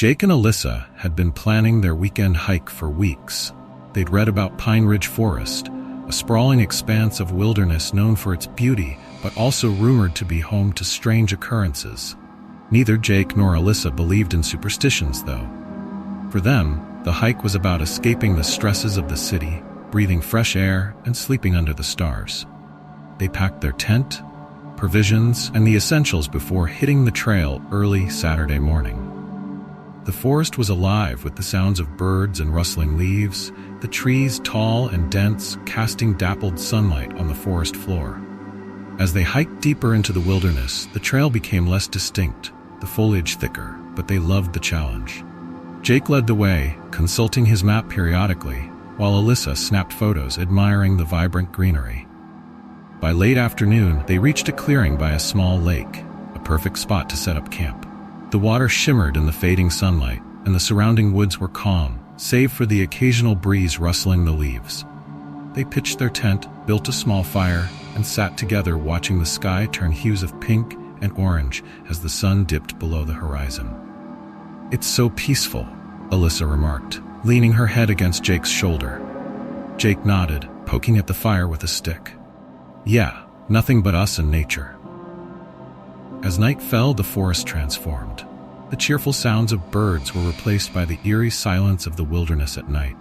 Jake and Alyssa had been planning their weekend hike for weeks. They'd read about Pine Ridge Forest, a sprawling expanse of wilderness known for its beauty, but also rumored to be home to strange occurrences. Neither Jake nor Alyssa believed in superstitions, though. For them, the hike was about escaping the stresses of the city, breathing fresh air, and sleeping under the stars. They packed their tent, provisions, and the essentials before hitting the trail early Saturday morning. The forest was alive with the sounds of birds and rustling leaves, the trees tall and dense, casting dappled sunlight on the forest floor. As they hiked deeper into the wilderness, the trail became less distinct, the foliage thicker, but they loved the challenge. Jake led the way, consulting his map periodically, while Alyssa snapped photos admiring the vibrant greenery. By late afternoon, they reached a clearing by a small lake, a perfect spot to set up camp. The water shimmered in the fading sunlight, and the surrounding woods were calm, save for the occasional breeze rustling the leaves. They pitched their tent, built a small fire, and sat together watching the sky turn hues of pink and orange as the sun dipped below the horizon. "It's so peaceful," Alyssa remarked, leaning her head against Jake's shoulder. Jake nodded, poking at the fire with a stick. "Yeah, nothing but us and nature." As night fell, the forest transformed. The cheerful sounds of birds were replaced by the eerie silence of the wilderness at night.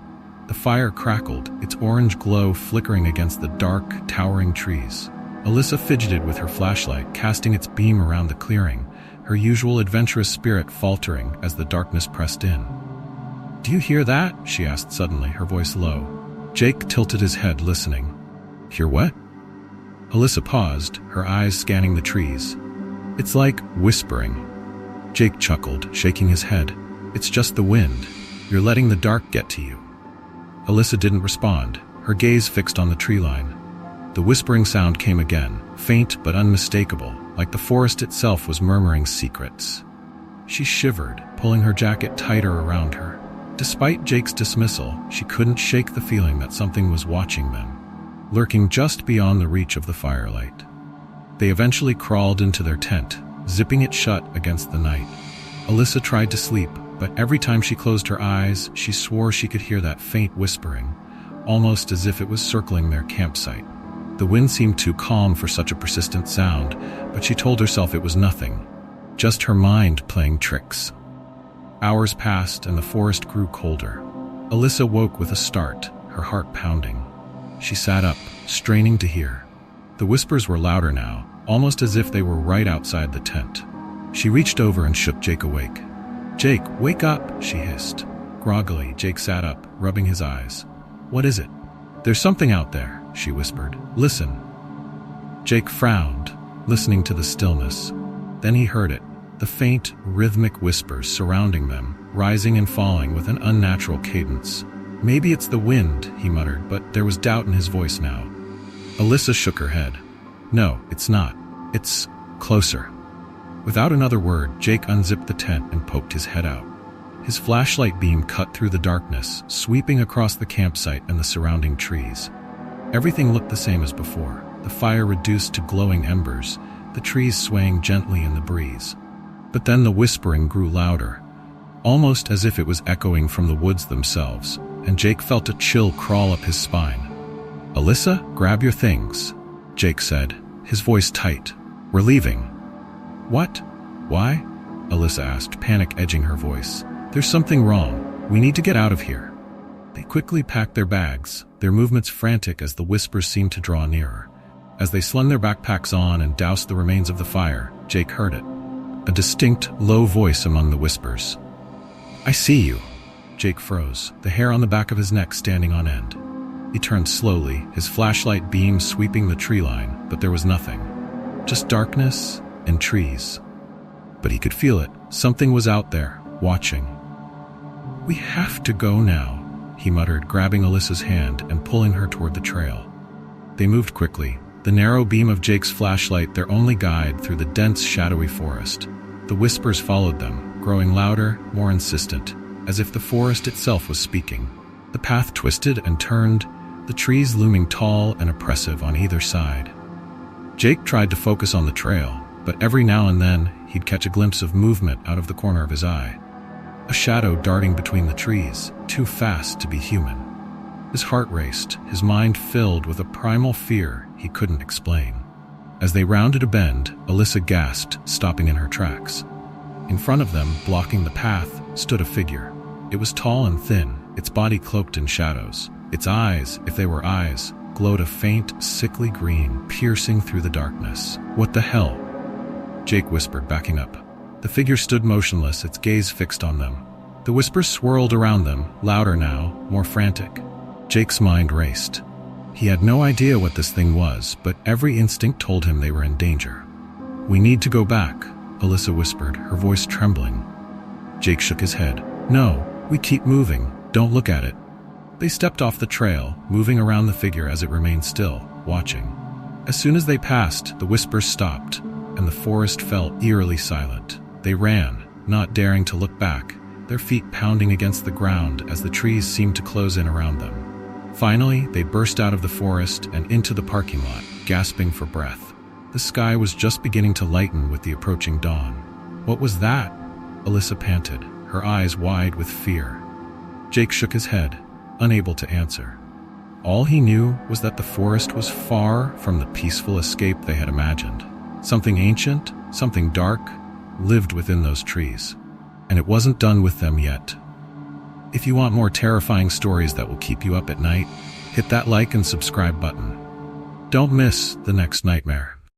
The fire crackled, its orange glow flickering against the dark, towering trees. Alyssa fidgeted with her flashlight, casting its beam around the clearing, her usual adventurous spirit faltering as the darkness pressed in. "Do you hear that?" she asked suddenly, her voice low. Jake tilted his head, listening. "Hear what?" Alyssa paused, her eyes scanning the trees. "It's like whispering." Jake chuckled, shaking his head. "It's just the wind. You're letting the dark get to you." Alyssa didn't respond, her gaze fixed on the tree line. The whispering sound came again, faint but unmistakable, like the forest itself was murmuring secrets. She shivered, pulling her jacket tighter around her. Despite Jake's dismissal, she couldn't shake the feeling that something was watching them, lurking just beyond the reach of the firelight. They eventually crawled into their tent, zipping it shut against the night. Alyssa tried to sleep, but every time she closed her eyes, she swore she could hear that faint whispering, almost as if it was circling their campsite. The wind seemed too calm for such a persistent sound, but she told herself it was nothing, just her mind playing tricks. Hours passed and the forest grew colder. Alyssa woke with a start, her heart pounding. She sat up, straining to hear. The whispers were louder now, almost as if they were right outside the tent. She reached over and shook Jake awake. "Jake, wake up," she hissed. Groggily, Jake sat up, rubbing his eyes. "What is it?" "There's something out there," she whispered. "Listen." Jake frowned, listening to the stillness. Then he heard it, the faint, rhythmic whispers surrounding them, rising and falling with an unnatural cadence. "Maybe it's the wind," he muttered, but there was doubt in his voice now. Alyssa shook her head. "No, it's not. It's closer." Without another word, Jake unzipped the tent and poked his head out. His flashlight beam cut through the darkness, sweeping across the campsite and the surrounding trees. Everything looked the same as before, the fire reduced to glowing embers, the trees swaying gently in the breeze. But then the whispering grew louder, almost as if it was echoing from the woods themselves, and Jake felt a chill crawl up his spine. "Alyssa, grab your things," Jake said, his voice tight. "We're leaving." "What? Why?" Alyssa asked, panic edging her voice. "There's something wrong. We need to get out of here." They quickly packed their bags, their movements frantic as the whispers seemed to draw nearer. As they slung their backpacks on and doused the remains of the fire, Jake heard it. A distinct, low voice among the whispers. "I see you." Jake froze, the hair on the back of his neck standing on end. He turned slowly, his flashlight beam sweeping the tree line, but there was nothing. Just darkness and trees. But he could feel it. Something was out there, watching. "We have to go now," he muttered, grabbing Alyssa's hand and pulling her toward the trail. They moved quickly, the narrow beam of Jake's flashlight their only guide through the dense, shadowy forest. The whispers followed them, growing louder, more insistent, as if the forest itself was speaking. The path twisted and turned, the trees looming tall and oppressive on either side. Jake tried to focus on the trail, but every now and then he'd catch a glimpse of movement out of the corner of his eye. a shadow darting between the trees, too fast to be human. His heart raced, his mind filled with a primal fear he couldn't explain. As they rounded a bend, Alyssa gasped, stopping in her tracks. In front of them, blocking the path, stood a figure. It was tall and thin, its body cloaked in shadows. Its eyes, if they were eyes, glowed a faint, sickly green, piercing through the darkness. "What the hell?" Jake whispered, backing up. The figure stood motionless, its gaze fixed on them. The whispers swirled around them, louder now, more frantic. Jake's mind raced. He had no idea what this thing was, but every instinct told him they were in danger. "We need to go back," Alyssa whispered, her voice trembling. Jake shook his head. "No, we keep moving. Don't look at it." They stepped off the trail, moving around the figure as it remained still, watching. As soon as they passed, the whispers stopped, and the forest fell eerily silent. They ran, not daring to look back, their feet pounding against the ground as the trees seemed to close in around them. Finally, they burst out of the forest and into the parking lot, gasping for breath. The sky was just beginning to lighten with the approaching dawn. "What was that?" Alyssa panted, her eyes wide with fear. Jake shook his head, unable to answer. All he knew was that the forest was far from the peaceful escape they had imagined. Something ancient, something dark, lived within those trees, and it wasn't done with them yet. If you want more terrifying stories that will keep you up at night, hit that like and subscribe button. Don't miss the next nightmare.